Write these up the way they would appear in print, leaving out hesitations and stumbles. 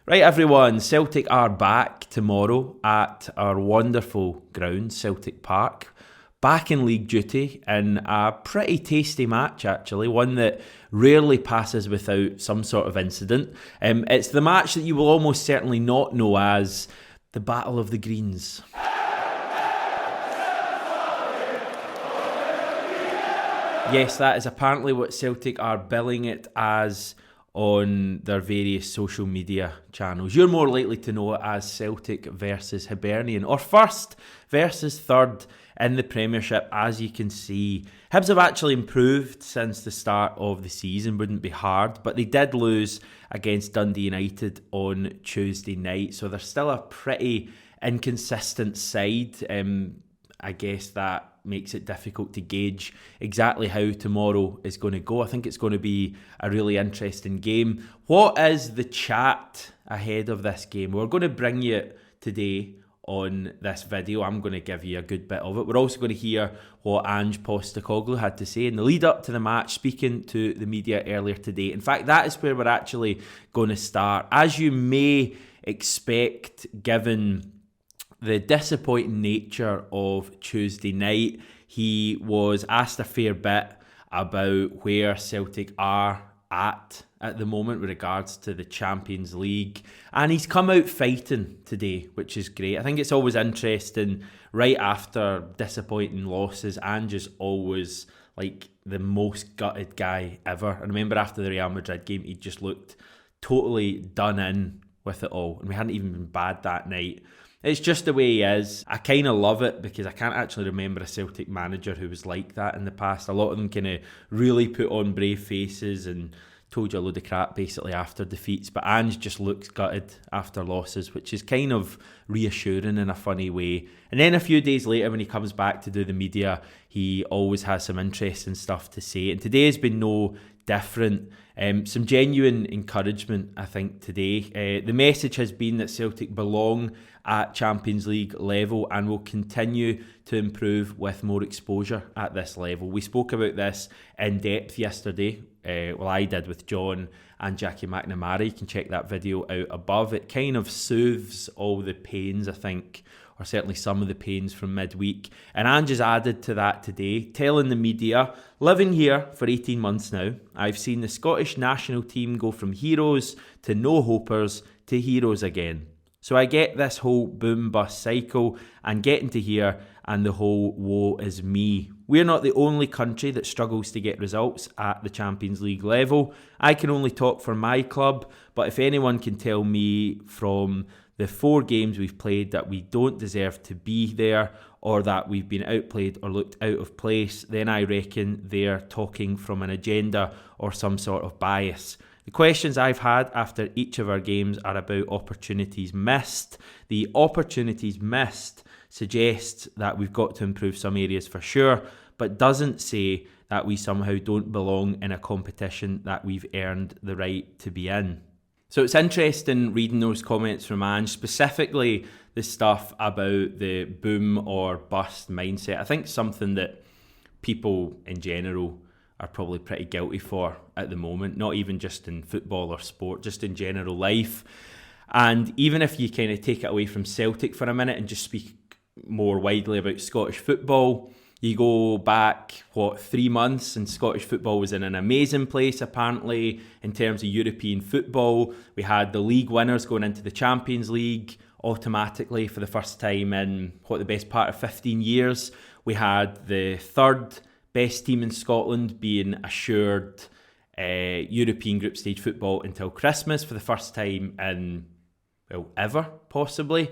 Right, everyone, Celtic are back tomorrow at our wonderful ground, Celtic Park. Back in league duty in a pretty tasty match, actually. One that rarely passes without some sort of incident. It's the match that you will almost certainly not know as the Battle of the Greens. Yes, that is apparently what Celtic are billing it as on their various social media channels. You're more likely to know it as Celtic versus Hibernian, or first versus third in the Premiership. As you can see, Hibs have actually improved since the start of the season. Wouldn't be hard, but they did lose against Dundee United on Tuesday night, so they're still a pretty inconsistent side. I guess that makes it difficult to gauge exactly how tomorrow is going to go. I think it's going to be a really interesting game. What is the chat ahead of this game? We're going to bring you it today on this video. I'm going to give you a good bit of it. We're also going to hear what Ange Postecoglou had to say in the lead up to the match, speaking to the media earlier today. In fact, that is where we're actually going to start. As you may expect, given the disappointing nature of Tuesday night, he was asked a fair bit about where Celtic are at the moment with regards to the Champions League, and he's come out fighting today, which is great. I think it's always interesting right after disappointing losses. Ange is always like the most gutted guy ever. I remember after the Real Madrid game, he just looked totally done in with it all, and we hadn't even been bad that night. It's just the way he is. I kind of love it because I can't actually remember a Celtic manager who was like that in the past. A lot of them kind of really put on brave faces and told you a load of crap basically after defeats. But Ange just looks gutted after losses, which is kind of reassuring in a funny way. And then a few days later when he comes back to do the media, he always has some interesting stuff to say. And today has been no different. Some genuine encouragement, I think, today. The message has been that Celtic belong at Champions League level and will continue to improve with more exposure at this level. We spoke about this in depth yesterday. I did with John and Jackie McNamara. You can check that video out above. It kind of soothes all the pains, I think, or certainly some of the pains from midweek. And Ange has added to that today, telling the media, living here for 18 months now, I've seen the Scottish national team go from heroes to no-hopers to heroes again. So I get this whole boom-bust cycle and getting to here and the whole woe is me. We're not the only country that struggles to get results at the Champions League level. I can only talk for my club, but if anyone can tell me from the 4 games we've played that we don't deserve to be there or that we've been outplayed or looked out of place, then I reckon they're talking from an agenda or some sort of bias. The questions I've had after each of our games are about opportunities missed. The opportunities missed suggests that we've got to improve some areas for sure, but doesn't say that we somehow don't belong in a competition that we've earned the right to be in. So it's interesting reading those comments from Ange, specifically the stuff about the boom or bust mindset. I think something that people in general are probably pretty guilty for at the moment, not even just in football or sport, just in general life. And even if you kind of take it away from Celtic for a minute and just speak more widely about Scottish football, you go back, 3 months, and Scottish football was in an amazing place, apparently, in terms of European football. We had the league winners going into the Champions League automatically for the first time in, the best part of 15 years. We had the third best team in Scotland being assured European group stage football until Christmas for the first time in, ever, possibly.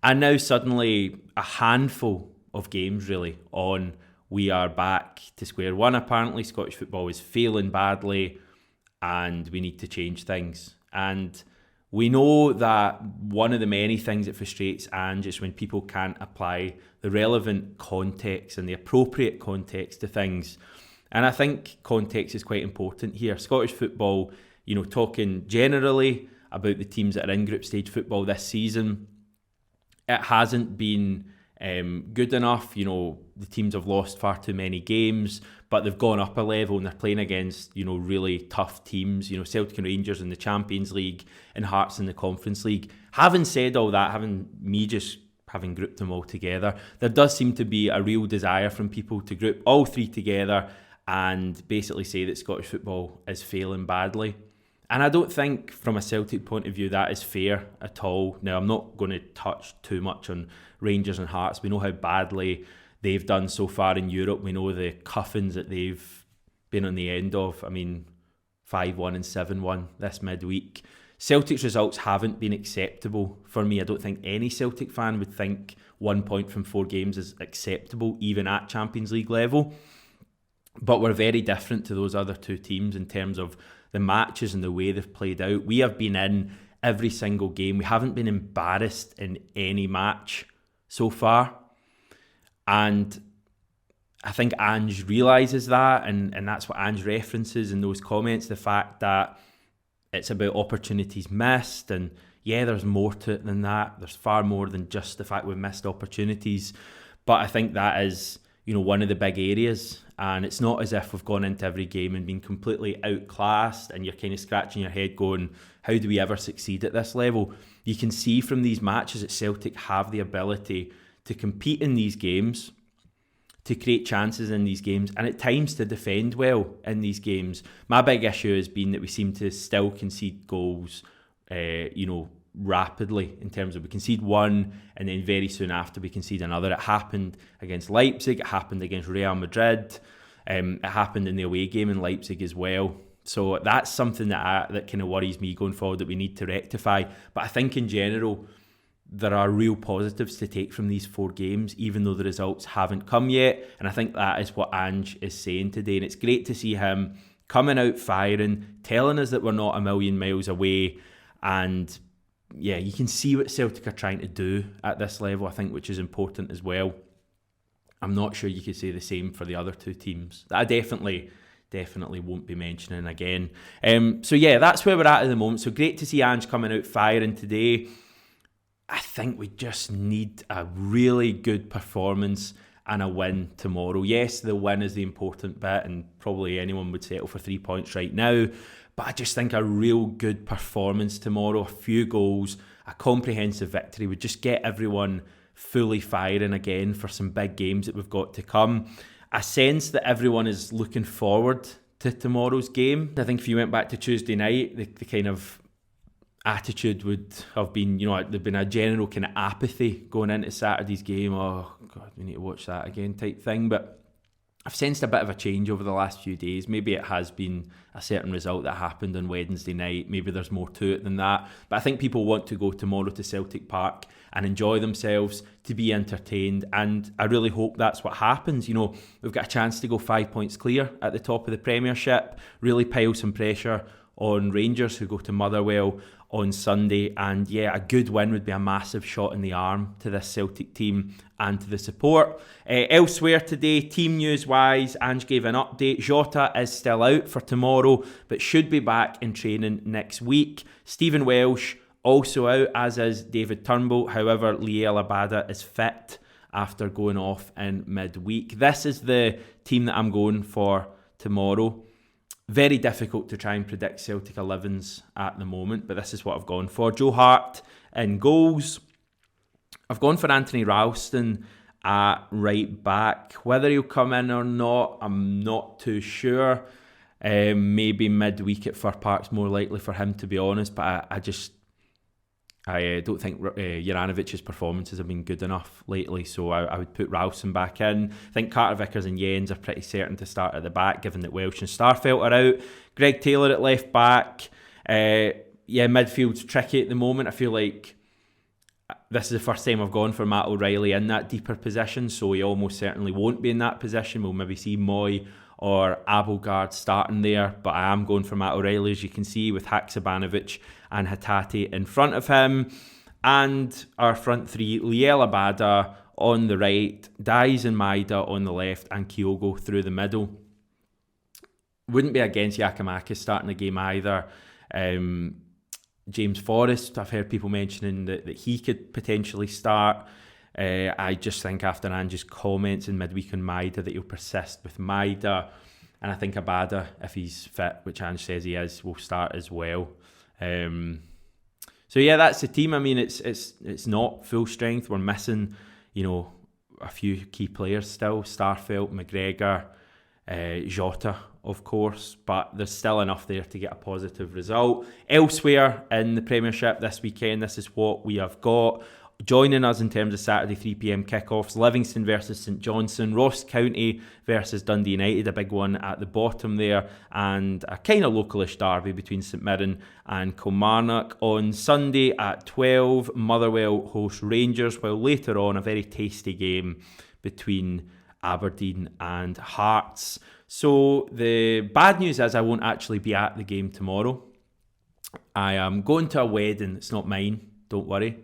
And now suddenly a handful of games really on, we are back to square one. Apparently Scottish football is failing badly and we need to change things. And we know that one of the many things that frustrates Ange is when people can't apply the relevant context and the appropriate context to things. And I think context is quite important here. Scottish football, talking generally about the teams that are in group stage football this season, it hasn't been good enough. The teams have lost far too many games, but they've gone up a level and they're playing against, really tough teams. Celtic and Rangers in the Champions League and Hearts in the Conference League. Having said all that, having grouped them all together, there does seem to be a real desire from people to group all three together and basically say that Scottish football is failing badly. And I don't think, from a Celtic point of view, that is fair at all. Now, I'm not going to touch too much on Rangers and Hearts. We know how badly they've done so far in Europe. We know the cuffings that they've been on the end of. 5-1 and 7-1 this midweek. Celtic's results haven't been acceptable for me. I don't think any Celtic fan would think 1 point from 4 games is acceptable, even at Champions League level. But we're very different to those other two teams in terms of the matches and the way they've played out. We have been in every single game. We haven't been embarrassed in any match so far. And I think Ange realises that, and that's what Ange references in those comments, the fact that it's about opportunities missed, and yeah, there's more to it than that. There's far more than just the fact we've missed opportunities. But I think that is, one of the big areas. And it's not as if we've gone into every game and been completely outclassed and you're kind of scratching your head going, how do we ever succeed at this level? You can see from these matches that Celtic have the ability to compete in these games, to create chances in these games, and at times to defend well in these games. My big issue has been that we seem to still concede goals, rapidly, in terms of we concede one and then very soon after we concede another. It happened against Leipzig, it happened against Real Madrid, it happened in the away game in Leipzig as well. So that's something that kind of worries me going forward, that we need to rectify. But I think in general there are real positives to take from these 4 games, even though the results haven't come yet. And I think that is what Ange is saying today, and it's great to see him coming out firing, telling us that we're not a million miles away. And yeah, you can see what Celtic are trying to do at this level, I think, which is important as well. I'm not sure you could say the same for the other two teams that I definitely won't be mentioning again. So yeah, that's where we're at the moment. So great to see Ange coming out firing today. I think we just need a really good performance and a win tomorrow. Yes, the win is the important bit, and probably anyone would settle for 3 points right now. But I just think a real good performance tomorrow, a few goals, a comprehensive victory would just get everyone fully firing again for some big games that we've got to come. I sense that everyone is looking forward to tomorrow's game. I think if you went back to Tuesday night, the kind of attitude would have been, there'd been a general kind of apathy going into Saturday's game. Oh God, we need to watch that again type thing. But I've sensed a bit of a change over the last few days. Maybe it has been a certain result that happened on Wednesday night. Maybe there's more to it than that. But I think people want to go tomorrow to Celtic Park and enjoy themselves, to be entertained. And I really hope that's what happens. We've got a chance to go 5 points clear at the top of the Premiership, really pile some pressure on Rangers, who go to Motherwell on Sunday. And yeah, a good win would be a massive shot in the arm to this Celtic team and to the support. Elsewhere today, team news wise, Ange gave an update. Jota is still out for tomorrow, but should be back in training next week. Stephen Welsh also out, as is David Turnbull. However, Liel Abada is fit after going off in midweek. This is the team that I'm going for tomorrow. Very difficult to try and predict Celtic 11s at the moment, but this is what I've gone for. Joe Hart in goals. I've gone for Anthony Ralston at right back. Whether he'll come in or not, I'm not too sure. Maybe midweek at Fir Park's more likely for him, to be honest, but I don't think Juranovic's performances have been good enough lately, so I would put Ralston back in. I think Carter Vickers and Jens are pretty certain to start at the back, given that Welsh and Starfelt are out. Greg Taylor at left back. Midfield's tricky at the moment. I feel like this is the first time I've gone for Matt O'Reilly in that deeper position, so he almost certainly won't be in that position. We'll maybe see Moy or Abelgard starting there, but I am going for Matt O'Reilly, as you can see, with Haksabanovic and Hatate in front of him. And our front three, Liel Abada on the right, Dies and Maida on the left, and Kyogo through the middle. Wouldn't be against Giakoumakis starting the game either. James Forrest, I've heard people mentioning that he could potentially start. I just think after Ange's comments in midweek on Maida that he'll persist with Maida, and I think Abada, if he's fit, which Ange says he is, will start as well. So yeah, that's the team. I mean, it's not full strength. We're missing, a few key players still. Starfelt, McGregor, Jota, of course, but there's still enough there to get a positive result. Elsewhere in the Premiership this weekend, this is what we have got. Joining us in terms of Saturday 3pm kickoffs, Livingston versus St Johnstone, Ross County versus Dundee United, a big one at the bottom there, and a kind of localish derby between St Mirren and Kilmarnock. On Sunday at 12, Motherwell host Rangers, while later on a very tasty game between Aberdeen and Hearts. So the bad news is I won't actually be at the game tomorrow. I am going to a wedding. It's not mine, don't worry.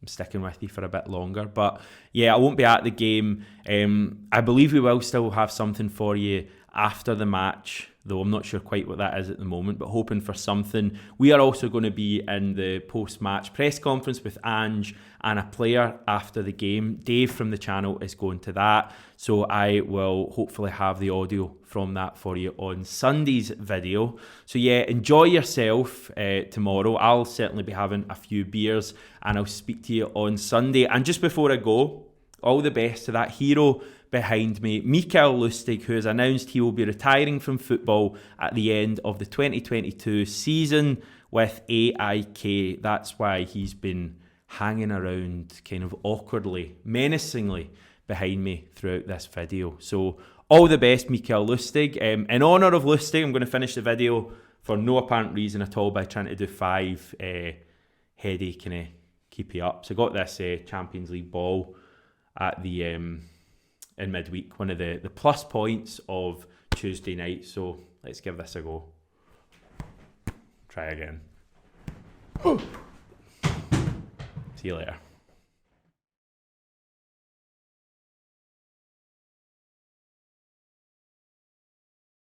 I'm sticking with you for a bit longer. But yeah, I won't be at the game. I believe we will still have something for you after the match, though I'm not sure quite what that is at the moment, but hoping for something. We are also going to be in the post-match press conference with Ange and a player after the game. Dave from the channel is going to that, so I will hopefully have the audio from that for you on Sunday's video. So yeah, enjoy yourself tomorrow. I'll certainly be having a few beers and I'll speak to you on Sunday. And just before I go, all the best to that hero behind me, Mikael Lustig, who has announced he will be retiring from football at the end of the 2022 season with AIK. That's why he's been hanging around kind of awkwardly, menacingly behind me throughout this video. So all the best, Mikael Lustig. In honour of Lustig, I'm going to finish the video for no apparent reason at all by trying to do 5 heady kind of keep you up. So I got this Champions League ball at the in midweek, one of the plus points of Tuesday night. So let's give this a go. Try again. See you later.